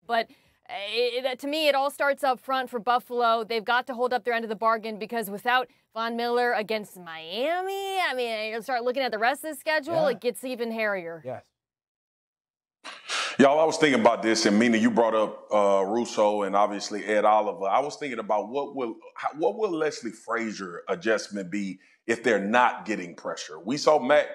But to me, it all starts up front for Buffalo. They've got to hold up their end of the bargain because without Von Miller against Miami, I mean, you start looking at the rest of the schedule, it gets even hairier. Yes. Y'all, I was thinking about this, and Mina, you brought up Russo and obviously Ed Oliver. I was thinking about what will Leslie Frazier adjustment be if they're not getting pressure. We saw Mac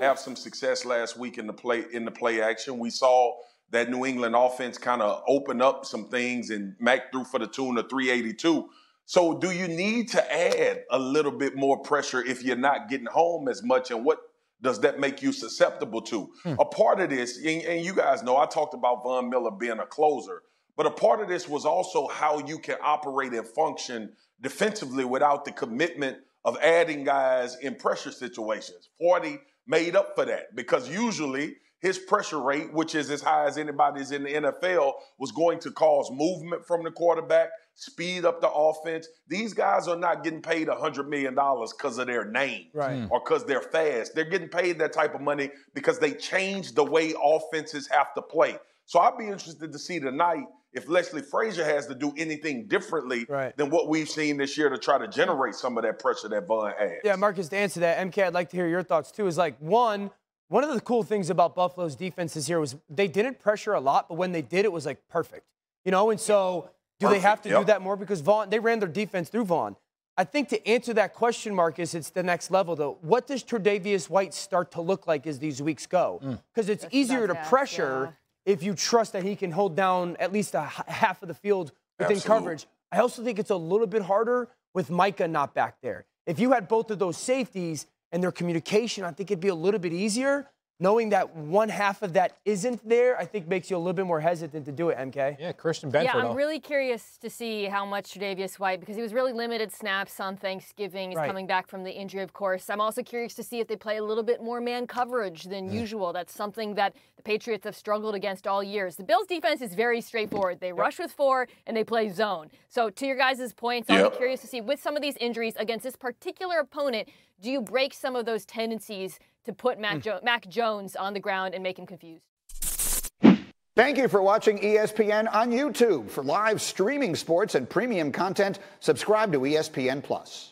have some success last week in the play action. We saw that New England offense kind of open up some things, and Mac threw for the tune of 382. So do you need to add a little bit more pressure if you're not getting home as much, and what does that make you susceptible to? A part of this, and you guys know, I talked about Von Miller being a closer, but a part of this was also how you can operate and function defensively without the commitment of adding guys in pressure situations. 40 made up for that because usually his pressure rate, which is as high as anybody's in the NFL, was going to cause movement from the quarterback, speed up the offense. These guys are not getting paid $100 million because of their name or because they're fast. They're getting paid that type of money because they change the way offenses have to play. So I'd be interested to see tonight if Leslie Frazier has to do anything differently than what we've seen this year to try to generate some of that pressure that Von adds. Yeah, Marcus, to answer that, MK, I'd like to hear your thoughts too. Is like, one of the cool things about Buffalo's defense this year was they didn't pressure a lot, but when they did, it was like perfect. You know, and so do they have to do that more? Because they ran their defense through Vaughn. I think to answer that question, Marcus, it's the next level, though. What does Tre'Davious White start to look like as these weeks go? Because it's easier to pressure if you trust that he can hold down at least half of the field within coverage. I also think it's a little bit harder with Micah not back there. If you had both of those safeties and their communication, I think it'd be a little bit easier. Knowing that one half of that isn't there, I think makes you a little bit more hesitant to do it, MK. Yeah, Christian Benford. Yeah, I'm really curious to see how much Tre'Davious White, because he was really limited snaps on Thanksgiving. He's coming back from the injury, of course. I'm also curious to see if they play a little bit more man coverage than usual. That's something that the Patriots have struggled against all years. The Bills' defense is very straightforward. They rush with 4, and they play zone. So to your guys' points, I'll be curious to see, with some of these injuries against this particular opponent, do you break some of those tendencies to put Mac Jones on the ground and make him confused? Thank you for watching ESPN on YouTube. For live streaming sports and premium content, subscribe to ESPN+.